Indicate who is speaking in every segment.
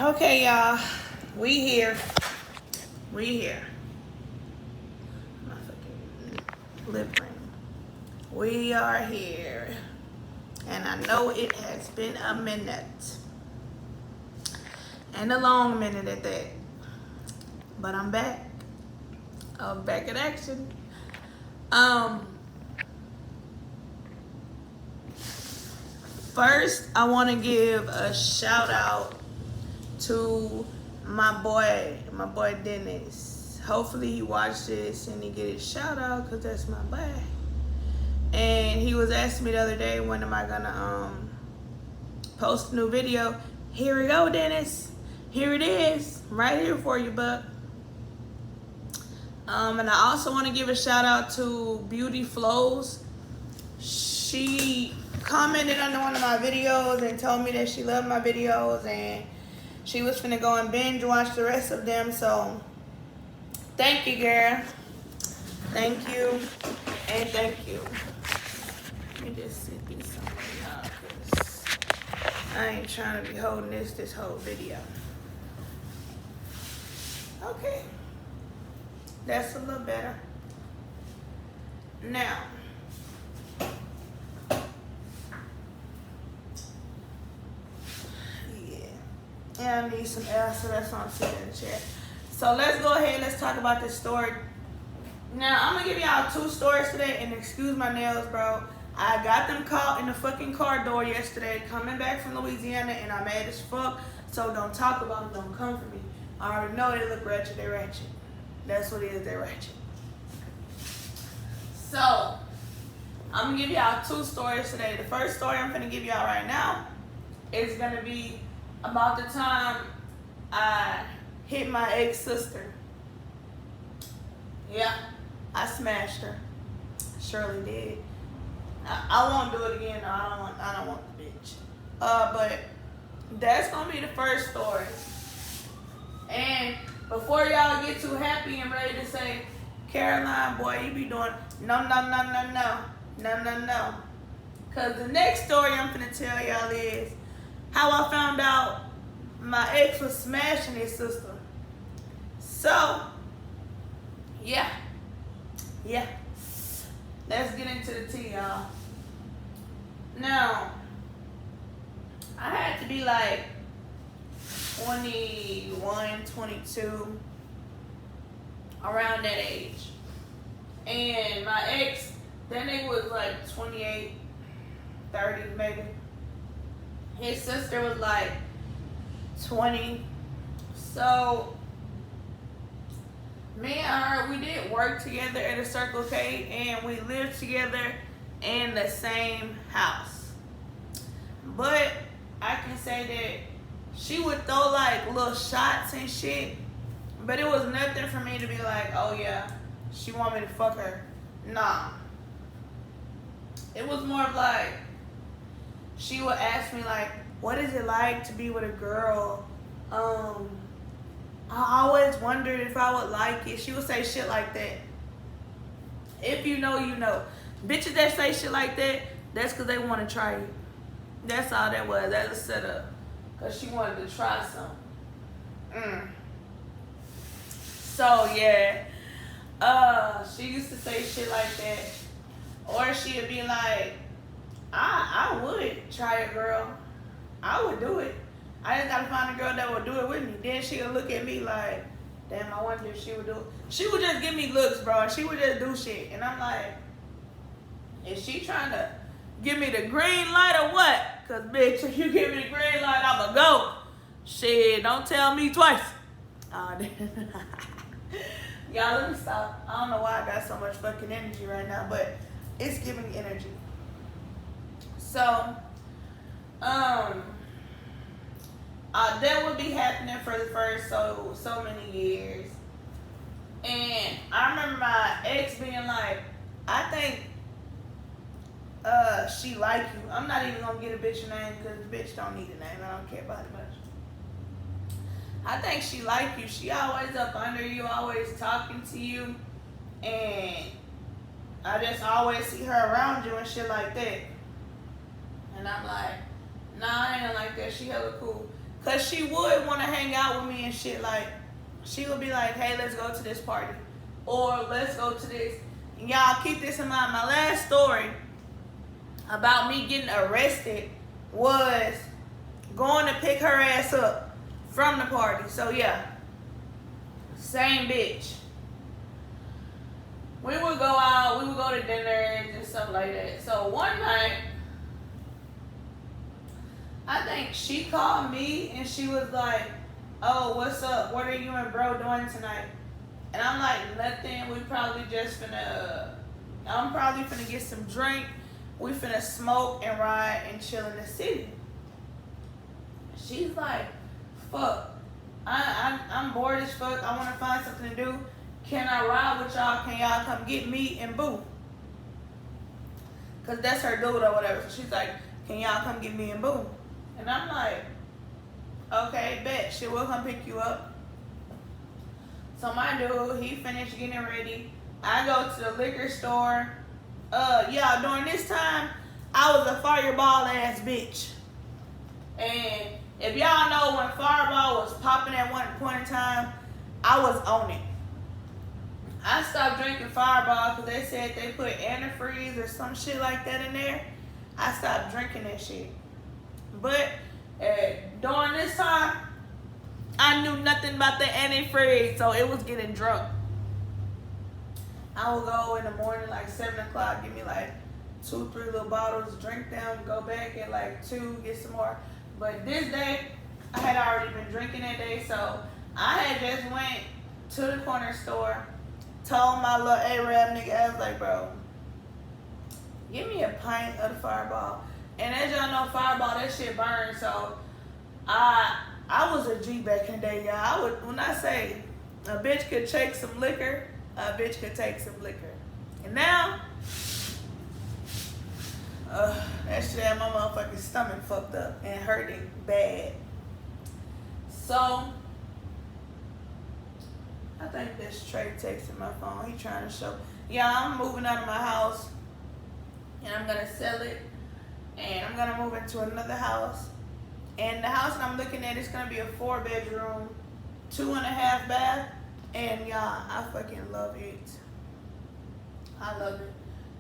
Speaker 1: Okay, y'all. We here. We here. My fucking lip ring. We are here. And I know it has been a minute. And a long minute at that. But I'm back. I'm back in action. First, I want to give a shout out to my boy Dennis. Hopefully he watched this and he get his shout out because that's my boy. And he was asking me the other day, when am I gonna post a new video? Here we go, Dennis. Here it is, right here for you, bud. And I also want to give a shout out to Beauty Flows. She commented under one of my videos and told me that she loved my videos and she was finna go and binge watch the rest of them. So thank you, girl. Thank you and thank you. Let me just sit this somewhere now, because I ain't trying to be holding this whole video. Okay. That's a little better. Now, yeah, I need some air, so that's why I'm sitting in the chair. So let's go ahead, let's talk about this story. Now, I'm gonna give y'all two stories today, and excuse my nails, bro. I got them caught in the fucking car door yesterday, coming back from Louisiana, and I'm mad as fuck, so don't talk about them, don't come for me. I already know they look ratchet, they ratchet. That's what it is, they're ratchet. So, I'm gonna give y'all two stories today. The first story I'm gonna give y'all right now is gonna be about the time I hit my ex-sister. Yeah, I smashed her. Surely did. I won't do it again. No, I don't want the bitch. But that's gonna be the first story. And before y'all get too happy and ready to say, Caroline, boy, you be doing no. Cause the next story I'm gonna tell y'all is how I found out my ex was smashing his sister. So, yeah. Let's get into the tea, y'all. Now, I had to be like 21, 22, around that age. And my ex, that nigga was like 28, 30 maybe. His sister was like 20. So, me and her, we did work together at a Circle K, and we lived together in the same house. But I can say that she would throw like little shots and shit, but it was nothing for me to be like, oh yeah, she want me to fuck her. Nah. It was more of like, she would ask me like, what is it like to be with a girl? I always wondered if I would like it. She would say shit like that. If you know, you know. Bitches that say shit like that, that's because they want to try you. That's all that was. That's a setup. Because she wanted to try something. So, yeah. She used to say shit like that. Or she'd be like, I would try it, girl. I would do it. I just gotta find a girl that would do it with me. Then she'll look at me like, damn, I wonder if she would do it. She would just give me looks, bro. She would just do shit. And I'm like, is she trying to give me the green light or what? Because, bitch, if you give me the green light, I'ma go. Shit, don't tell me twice. Y'all, let me stop. I don't know why I got so much fucking energy right now, but it's giving me energy. So, that would be happening for the first so many years. And I remember my ex being like, I think she like you. I'm not even gonna get a bitch a name because the bitch don't need a name. I don't care about it much. I think she like you. She always up under you, always talking to you. And I just always see her around you and shit like that. And I'm like, nah, I ain't like that. She hella cool. Cause she would want to hang out with me and shit. Like, she would be like, hey, let's go to this party. Or let's go to this. And y'all keep this in mind. My last story about me getting arrested was going to pick her ass up from the party. So yeah, same bitch. We would go out, we would go to dinner and stuff like that. So one night, I think she called me and she was like, oh, what's up? What are you and bro doing tonight? And I'm like, nothing. We probably just I'm probably finna get some drink. We finna smoke and ride and chill in the city. She's like, fuck. I'm bored as fuck. I want to find something to do. Can I ride with y'all? Can y'all come get me and boo? Because that's her dude or whatever. So she's like, can y'all come get me and boo? And I'm like, okay, bet. She will come pick you up. So my dude, he finished getting ready. I go to the liquor store. Yeah, during this time, I was a fireball ass bitch. And if y'all know when Fireball was popping at one point in time, I was on it. I stopped drinking Fireball because they said they put antifreeze or some shit like that in there. I stopped drinking that shit. But during this time, I knew nothing about the antifreeze, so it was getting drunk. I would go in the morning, like 7 o'clock, give me like 2, 3 little bottles, drink them, go back at like 2, get some more. But this day, I had already been drinking that day, so I had just went to the corner store, told my little Arab nigga, I was like, bro, give me a pint of the Fireball. And as y'all know, Fireball, that shit burns, so I was a G back in the day, y'all. When I say a bitch could take some liquor, a bitch could take some liquor. And now, that shit had my motherfucking stomach fucked up and hurting bad. So, I think this Trey texting my phone. He trying to show. Yeah, I'm moving out of my house. And I'm going to sell it. And I'm going to move into another house. And the house that I'm looking at is going to be a 4-bedroom, 2.5 bath. And y'all, I fucking love it. I love it.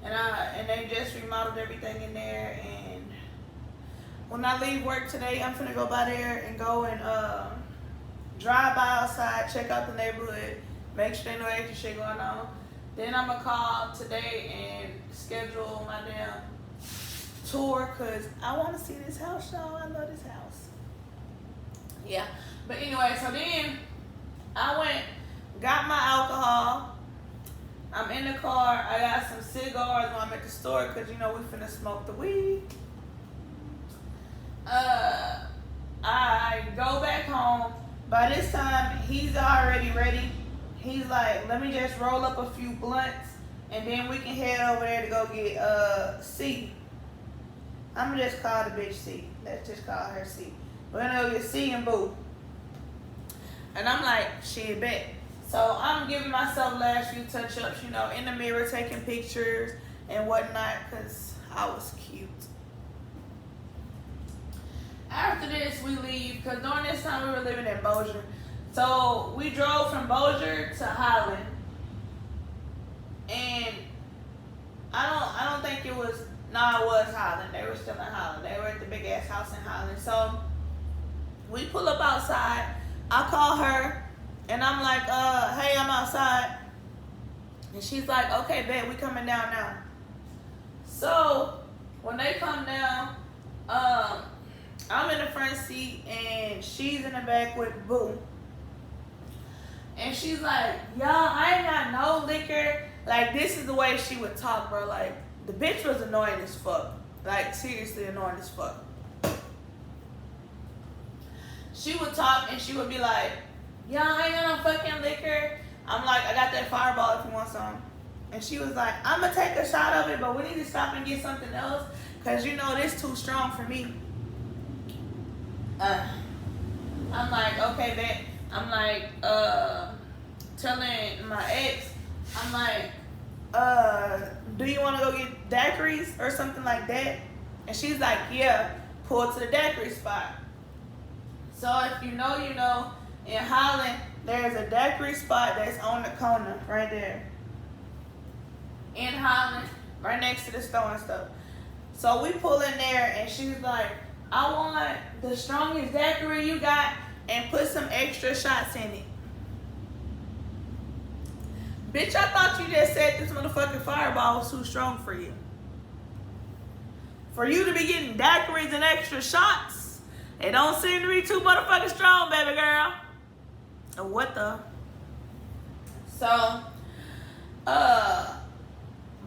Speaker 1: And they just remodeled everything in there. And when I leave work today, I'm finna go by there and go and drive by outside, check out the neighborhood, make sure they know extra shit going on. Then I'm gonna call today and schedule my damn tour because I want to see this house, y'all. I love this house. Yeah. But anyway, so then I went, got my alcohol. I'm in the car. I got some cigars when I'm at the store because, you know, we finna smoke the weed. I go back home. By this time, he's already ready. He's like, let me just roll up a few blunts and then we can head over there to go get C. I'm gonna just call the bitch C. Let's just call her C. We're gonna go get C and Boo. And I'm like, shit, bet. So I'm giving myself last few touch-ups, you know, in the mirror, taking pictures and whatnot, because I was cute. After this, we leave, because during this time, we were living in Bossier. So we drove from Bossier to Highland. And I don't think it was, no, it was Highland. They were still in Highland. They were at the big-ass house in Highland. So we pull up outside. I call her. And I'm like, hey, I'm outside. And she's like, okay, bet, we coming down now. So when they come down, I'm in the front seat and she's in the back with Boo. And she's like, y'all, I ain't got no liquor. Like, this is the way she would talk, bro. Like, the bitch was annoying as fuck. Like, seriously annoying as fuck. She would talk and she would be like, yeah, I ain't got no fucking liquor. I'm like, I got that Fireball if you want some. And she was like, I'm going to take a shot of it, but we need to stop and get something else because, you know, this too strong for me. I'm like, okay, bet. I'm like, telling my ex, I'm like, do you want to go get daiquiris or something like that? And she's like, yeah, pull to the daiquiri spot. So if you know, you know, in Holland, there's a daiquiri spot that's on the corner right there. In Holland, right next to the store and stuff. So we pull in there and she's like, I want the strongest daiquiri you got and put some extra shots in it. Bitch, I thought you just said this motherfucking Fireball was too strong for you. For you to be getting daiquiris and extra shots, it don't seem to be too motherfucking strong, baby girl. What the? So,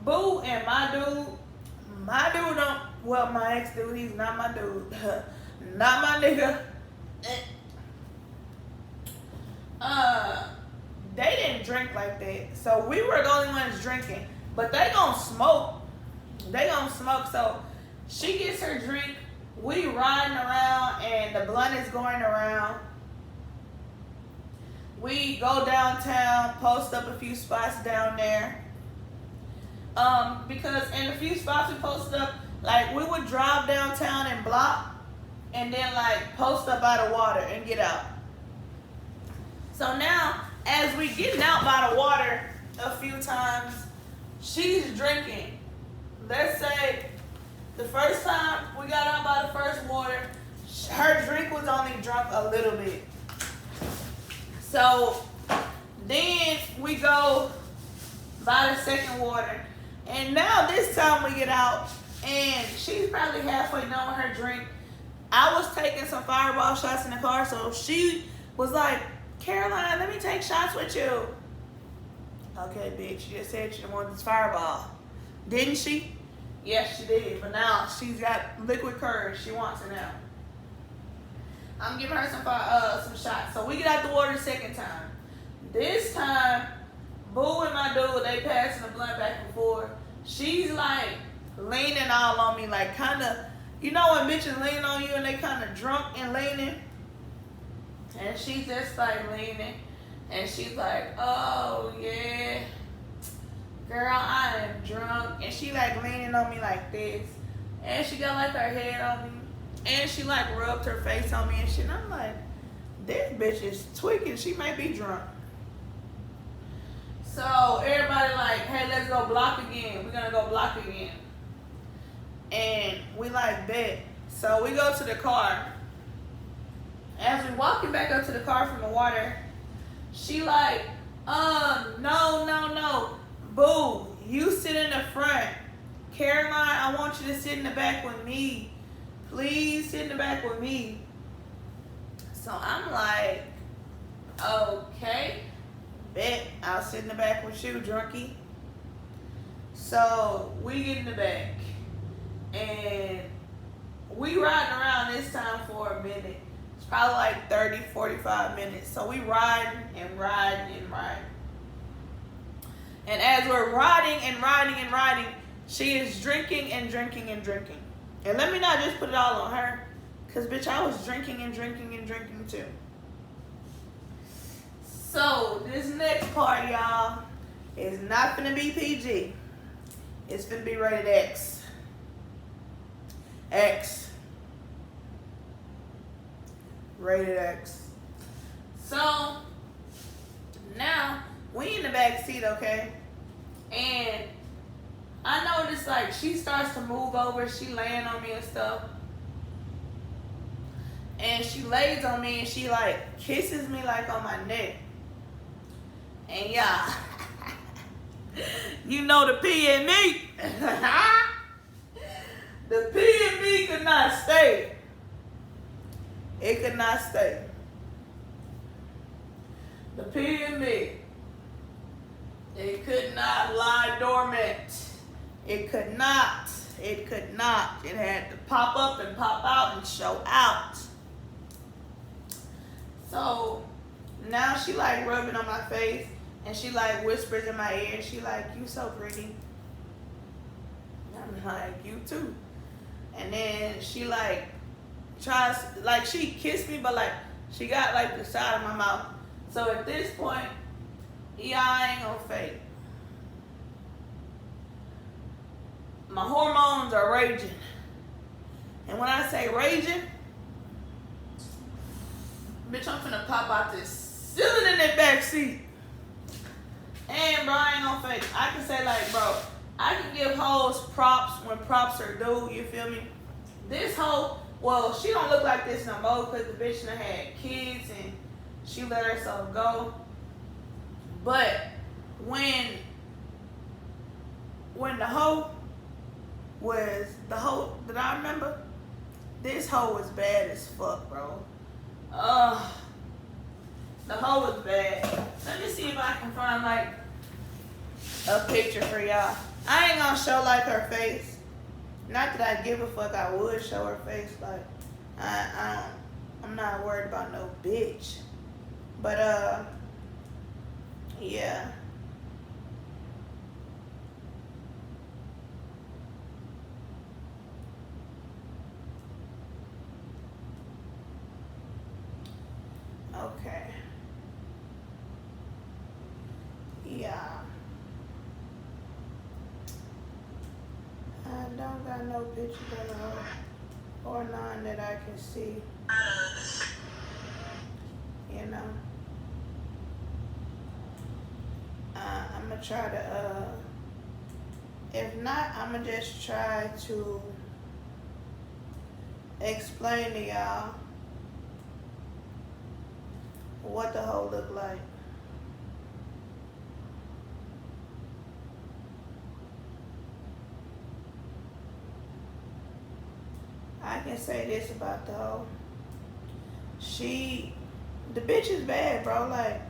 Speaker 1: Boo and my dude don't, well, my ex dude, he's not my dude. Not my nigga. They didn't drink like that. So we were the only ones drinking. But they gonna smoke. So she gets her drink. We riding around and the blunt is going around. We go downtown, post up a few spots down there. Because in a few spots we posted up, like we would drive downtown and block and then like post up by the water and get out. So now, as we getting out by the water a few times, she's drinking. Let's say the first time we got out by the first water, her drink was only drunk a little bit. So then we go by the second water. And now this time we get out and she's probably halfway done with her drink. I was taking some Fireball shots in the car, so she was like, Caroline, let me take shots with you. Okay, bitch, you just said she wanted this Fireball. Didn't she? Yes, she did. But now she's got liquid courage. She wants it now. I'm giving her some shots. So we get out the water the second time. This time, Boo and my dude, they passing the blunt back and forth. She's like leaning all on me, like kind of, you know when bitches lean on you and they kind of drunk and leaning? And she's just like leaning. And she's like, oh yeah, girl, I am drunk. And she like leaning on me like this. And she got like her head on me. And she like rubbed her face on me and shit. And I'm like, this bitch is tweaking. She might be drunk. So everybody like, hey, let's go block again. We're gonna go block again. And we like bet. So we go to the car. As we walking back up to the car from the water, she like, no. Boo, you sit in the front. Caroline, I want you to sit in the back with me. Please sit in the back with me. So I'm like, okay. Bet I'll sit in the back with you, drunkie. So we get in the back. And we riding around this time for a minute. It's probably like 30, 45 minutes. So we riding and riding and riding. And as we're riding and riding and riding, she is drinking and drinking and drinking. And let me not just put it all on her. Because, bitch, I was drinking and drinking and drinking too. So, this next part, y'all, is not finna be PG. It's finna be rated X. X. Rated X. So, now, we in the back seat, okay? And I noticed, like, she starts to move over. She laying on me and stuff. And she lays on me and she, like, kisses me, like, on my neck. And, yeah, you know the P and me. The P and me could not stay. It could not stay. The P and me. It could not lie dormant. It could not. It could not. It had to pop up and pop out and show out. So now she like rubbing on my face and she like whispers in my ear. She like, you so pretty. I'm like, you too. And then she like tries, like she kissed me, but like she got like the side of my mouth. So at this point, yeah, I ain't gonna fake. My hormones are raging. And when I say raging, Bitch, I'm finna pop out this ceiling in that back seat. And bro, I ain't gonna fake. I can say like, bro, I can give hoes props when props are due. You feel me? This hoe, well, she don't look like this no more because the bitch done had kids and she let herself go. But when the hoe was the hoe that I remember, this hoe was bad as fuck, bro. The hoe was bad. Let me see if I can find like a picture for y'all. I ain't gonna show like her face. Not that I give a fuck, I would show her face. Like I'm not worried about no bitch. But yeah. Okay. Yeah. I don't got no picture of her or none that I can see. You know. I'm gonna try to if not, I'm gonna just try to explain to y'all what the hoe look like. I can say this about the hoe. The bitch is bad, bro. Like,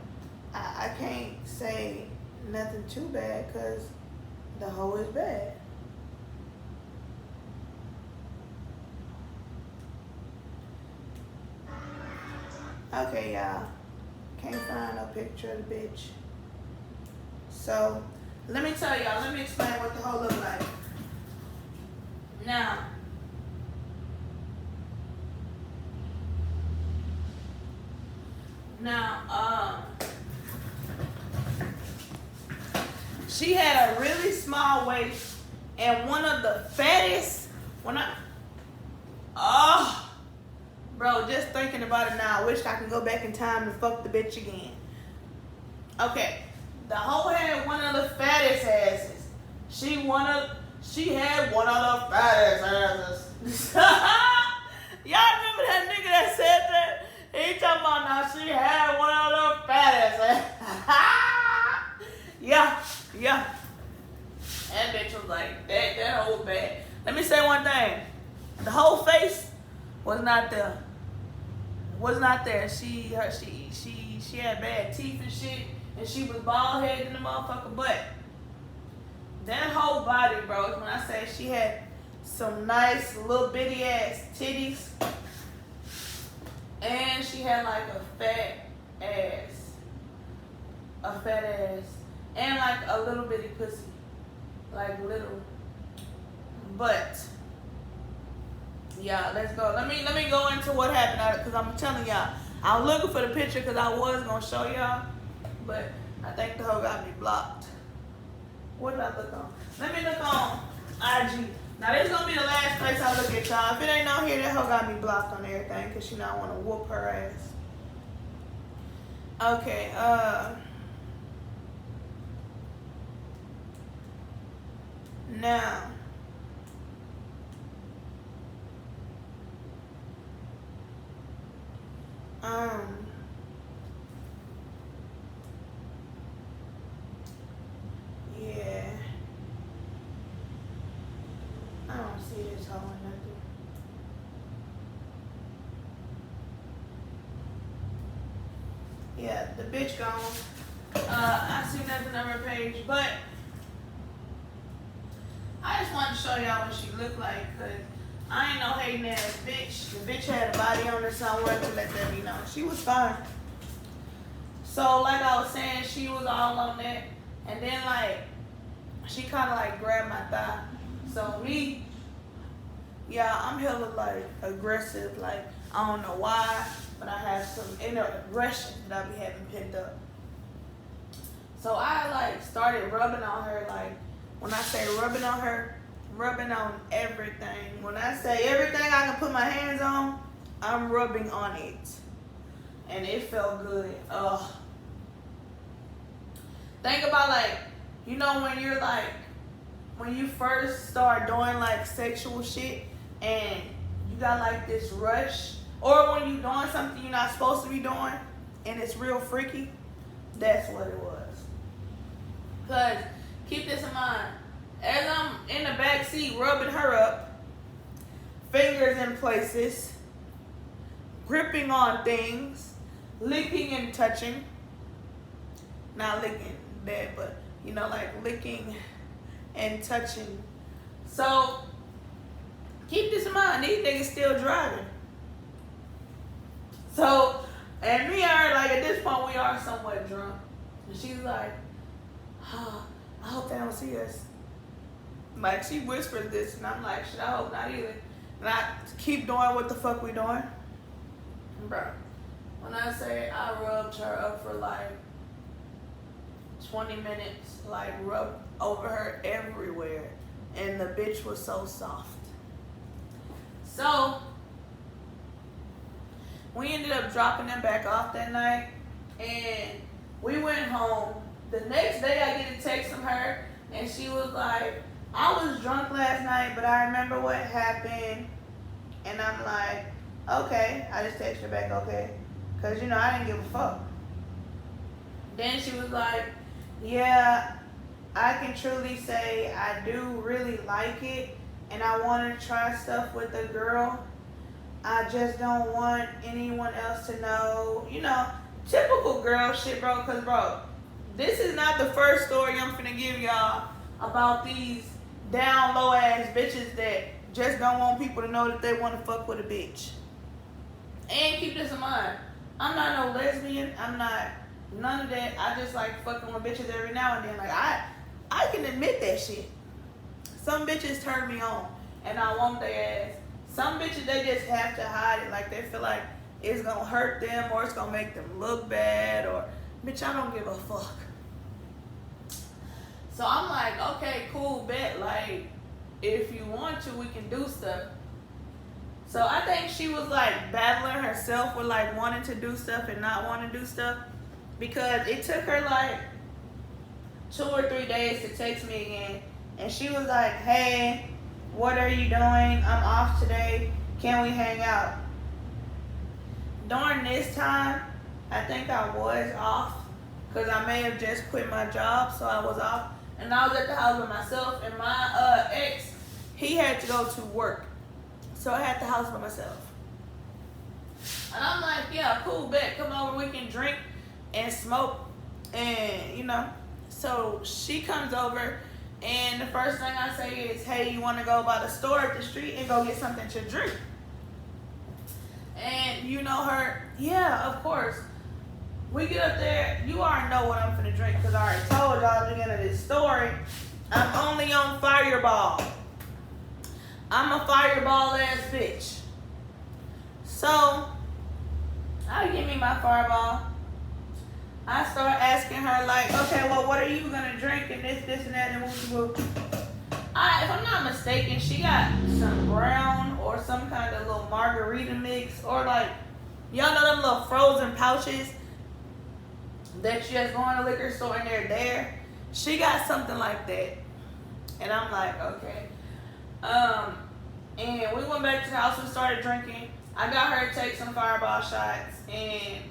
Speaker 1: I can't say nothing too bad because the hoe is bad. Okay, y'all. Can't find no picture of the bitch. So, let me tell y'all, let me explain what the hoe look like. Now, she had a really small waist and one of the fattest, bro, just thinking about it now, I wish I could go back in time and fuck the bitch again. Okay, the hoe had one of the fattest asses. She had one of the fattest asses. Y'all remember that nigga that said that? He talking about now she had one of the fattest asses. Yeah. That bitch was like, that whole bad. Let me say one thing. The whole face was not there. She had bad teeth and shit, and she was bald headed in the motherfucker. But that whole body, bro, when I say she had some nice little bitty ass titties, and she had like a fat ass, and like a little bitty pussy, like little. But yeah, let's go. Let me go into what happened because I'm telling y'all, I was looking for the picture because I was gonna show y'all, but I think the hoe got me blocked. What did I look on? Let me look on IG. Now this is gonna be the last place I look at y'all. If it ain't on here, that hoe got me blocked on everything because she not want to whoop her ass. Okay, now. Yeah. I don't see this hoe or nothing. Yeah, the bitch gone. I see nothing on her page, but I just wanted to show y'all what she looked like, cause I ain't no hating ass bitch. The bitch had a body on her, so I wanted to let that be known. She was fine. So like I was saying, she was all on that, and then like she kind of like grabbed my thigh. So me, yeah, I'm hella like aggressive. Like I don't know why, but I have some inner aggression that I be having picked up. So I like started rubbing on her. Like when I say rubbing on her, rubbing on everything. When I say everything I can put my hands on, I'm rubbing on it. and it felt good. Ugh. Think about like, you know, when you're like, when you first start doing like sexual shit and you got like this rush, or when you doing something you're not supposed to be doing and it's real freaky. That's what it was. Cause keep this in mind, as I'm in the back seat rubbing her up, fingers in places, gripping on things, licking and touching. Not licking that, but you know, like licking and touching. So keep this in mind, these niggas still driving. So, and me and her, like at this point we are somewhat drunk. And she's like, oh, I hope they don't see us. Like she whispers this and I'm like, shit, I hope not either. And I keep doing what the fuck we doing. Bro, when I say I rubbed her up for like 20 minutes, like rubbed over her everywhere, and the bitch was so soft. So we ended up dropping them back off that night, and we went home. The next day I get a text from her, and she was like, I was drunk last night, but I remember what happened. And I'm like, okay. I just texted her back, okay. Because, you know, I didn't give a fuck. Then she was like, yeah, I can truly say I do really like it, and I want to try stuff with a girl. I just don't want anyone else to know. You know, typical girl shit, bro. Because, bro, this is not the first story I'm finna give y'all about these down low ass bitches that just don't want people to know that they want to fuck with a bitch. And keep this in mind, I'm not no lesbian. I'm not none of that. I just like fucking with bitches every now and then. Like I can admit that shit. Some bitches turn me on, and I want their ass. Some bitches, they just have to hide it. Like they feel like it's gonna hurt them or it's gonna make them look bad, or bitch, I don't give a fuck. So I'm like, okay, cool, bet. Like, if you want to, we can do stuff. So I think she was like battling herself with like wanting to do stuff and not wanting to do stuff, because it took her like 2 or 3 days to text me again. And she was like, hey, what are you doing? I'm off today. Can we hang out? During this time, I think I was off, because I may have just quit my job, so I was off. And I was at the house by myself, and my ex, he had to go to work. So I had the house by myself. And I'm like, yeah, cool, bet. Come over, we can drink and smoke. And, you know, so she comes over, and the first thing I say is, hey, you want to go by the store up the street and go get something to drink? And you know her, yeah, of course. We get up there, you already know what I'm finna drink, because I already told y'all at the beginning of this story, I'm only on Fireball. I'm a Fireball ass bitch. So, I give me my Fireball. I start asking her like, okay, well, what are you gonna drink, and this and that, and whoop. If I'm not mistaken, she got some brown or some kind of little margarita mix, or like, y'all know them little frozen pouches that you just go in the liquor store and they're there. She got something like that. And I'm like, okay. And we went back to the house, we started drinking. I got her to take some Fireball shots, and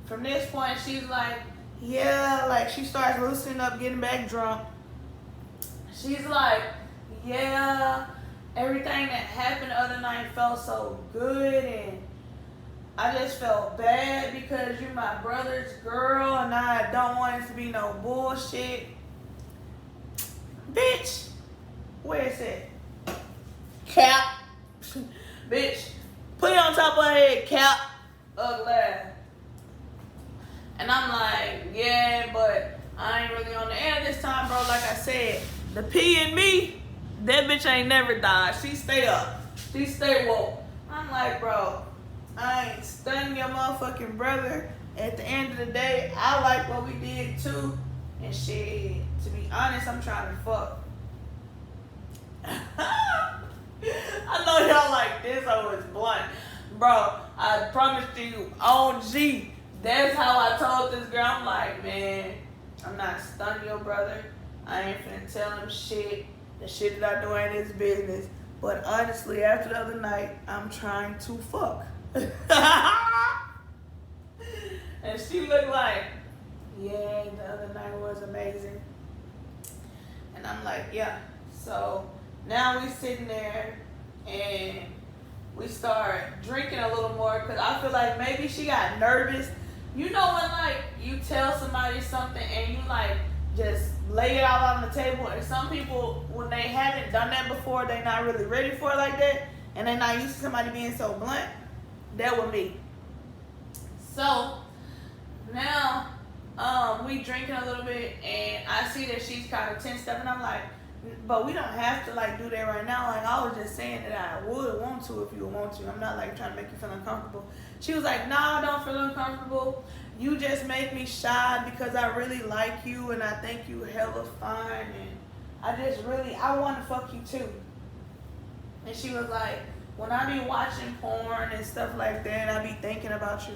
Speaker 1: from this point, she's like, yeah, like she starts loosening up, getting back drunk. She's like, yeah, everything that happened the other night felt so good, and I just felt bad because you're my brother's girl, and I don't want it to be no bullshit. Bitch, where is it? Cap. Bitch, put it on top of her head, cap. Ugly ass. And I'm like, yeah, but I ain't really on the air this time, bro. Like I said, the P in me, that bitch ain't never died. She stay up. She stay woke. I'm like, bro, I ain't stunning your motherfucking brother. At the end of the day, I like what we did too. And shit, to be honest, I'm trying to fuck. I know y'all like this, I was blunt. Bro, I promise you, on G, that's how I told this girl. I'm like, man, I'm not stunning your brother. I ain't finna tell him shit. The shit that I do ain't his business. But honestly, after the other night, I'm trying to fuck. And she looked like, yeah, the other night was amazing. And I'm like, yeah. So now we sitting there and we start drinking a little more because I feel like maybe she got nervous. You know when like you tell somebody something and you like just lay it all on the table, and some people when they haven't done that before, they're not really ready for it like that, and they're not used to somebody being so blunt. That was me. So now we drinking a little bit and I see that she's kind of tensed up and I'm like, but we don't have to like do that right now. Like I was just saying that I would want to if you want to. I'm not like trying to make you feel uncomfortable. She was like, nah, I don't feel uncomfortable. You just make me shy because I really like you and I think you hella fine and I want to fuck you too. And she was like, when I be watching porn and stuff like that, I be thinking about you.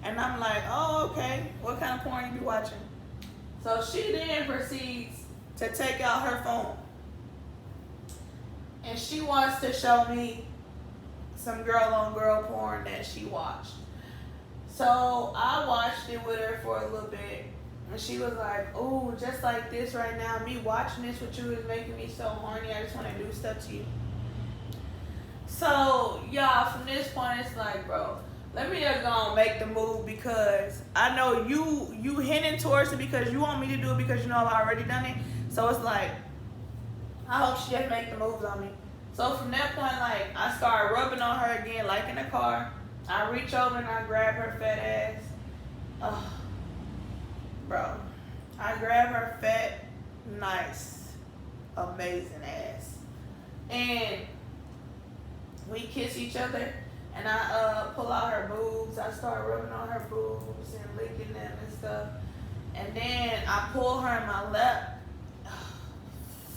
Speaker 1: And I'm like, oh, okay. What kind of porn you be watching? So she then proceeds to take out her phone. And she wants to show me some girl-on-girl porn that she watched. So I watched it with her for a little bit. And she was like, ooh, just like this right now, me watching this with you is making me so horny. I just want to do stuff to you. So, y'all, from this point, it's like, bro, let me just go and make the move because I know you hinting towards it because you want me to do it because you know I've already done it. So it's like, I hope she just make the moves on me. So from that point, like, I started rubbing on her again, like in the car. I reach over and I grab her fat ass. Oh, bro. I grab her fat, nice, amazing ass. And we kiss each other. And I pull out her boobs. I start rubbing on her boobs and licking them and stuff. And then I pull her in my lap.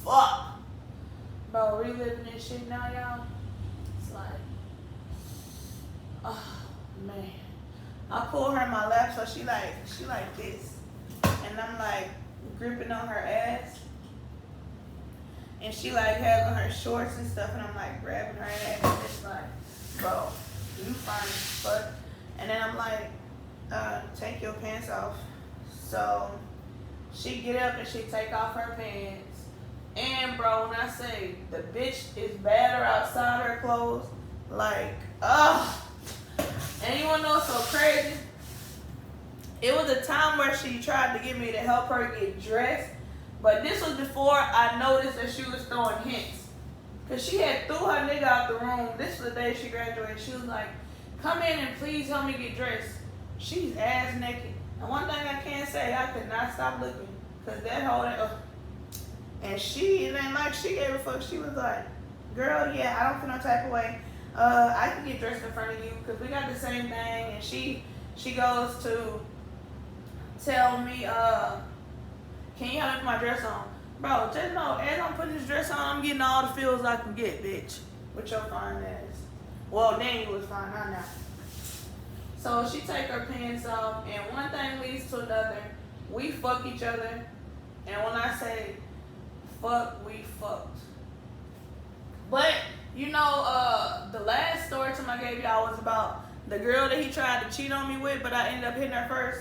Speaker 1: Fuck. Bro, reliving this shit now, y'all. It's like, oh, man. I pull her in my lap so she like this. And I'm like gripping on her ass. And she like has on her shorts and stuff. And I'm like grabbing her ass. And it's like, bro, you fine as fuck. And then I'm like, take your pants off. So she get up and she take off her pants. And bro, when I say the bitch is badder outside her clothes, like, and you wanna know what's so crazy? It was a time where she tried to get me to help her get dressed, but this was before I noticed that she was throwing hints. Cause she had threw her nigga out the room. This was the day she graduated. She was like, come in and please help me get dressed. She's ass naked. And one thing I can't say, I could not stop looking. Cause that whole, and it ain't like she gave a fuck. She was like, girl, yeah, I don't feel no type of way. I can get dressed in front of you because we got the same thing. And she goes to tell me, can you help me put my dress on? Bro, just know, as I'm putting this dress on, I'm getting all the feels I can get, bitch. With your fine ass. Well, then you was fine, not now. So she take her pants off, and one thing leads to another. We fuck each other, and when I say fuck, we fucked. But, you know, the last story time I gave y'all was about the girl that he tried to cheat on me with, but I ended up hitting her first.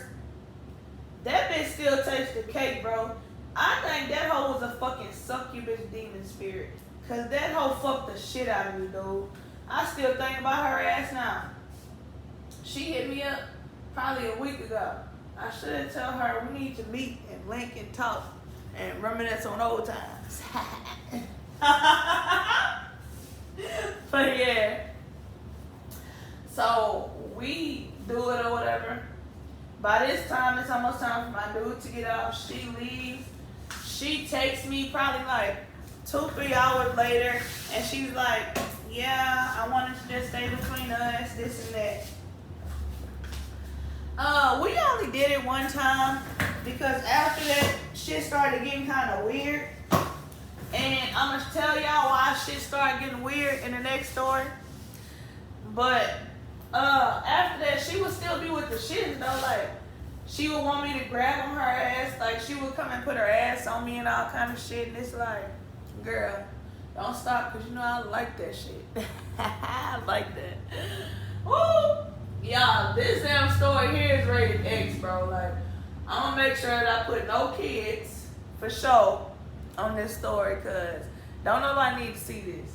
Speaker 1: That bitch still tastes the cake, bro. I think that hoe was a fucking succubus demon spirit. Cause that hoe fucked the shit out of me, dude. I still think about her ass now. She hit me up probably a week ago. I should have told her we need to meet and link and talk and reminisce on old times. But yeah. So we do it or whatever. By this time, it's almost time for my dude to get off. She leaves. She takes me probably like 2-3 hours later, and she's like, yeah, I wanted to just stay between us, this and that. We only did it one time because after that, shit started getting kind of weird. And I'm going to tell y'all why shit started getting weird in the next story. But After that, she would still be with the shit though. Like, she would want me to grab on her ass. Like, she would come and put her ass on me and all kind of shit. And it's like, girl, don't stop, because you know I like that shit. I like that. Woo! Y'all, this damn story here is rated X, bro. Like, I'm going to make sure that I put no kids, for sure, on this story, because don't nobody need to see this.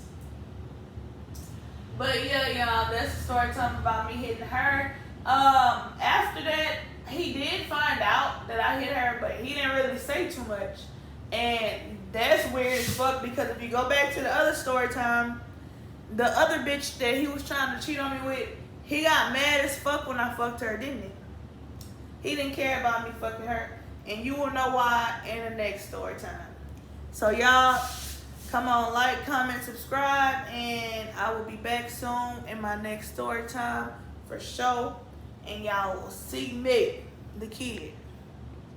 Speaker 1: But yeah, y'all, that's the story talking about me hitting her. After that, he did find out that I hit her, but he didn't really say too much. And that's weird as fuck, because if you go back to the other story time, the other bitch that he was trying to cheat on me with, he got mad as fuck when I fucked her, didn't he? He didn't care about me fucking her. And you will know why in the next story time. So y'all, come on, like, comment, subscribe, and I will be back soon in my next story time for sure. And y'all will see me, the kid.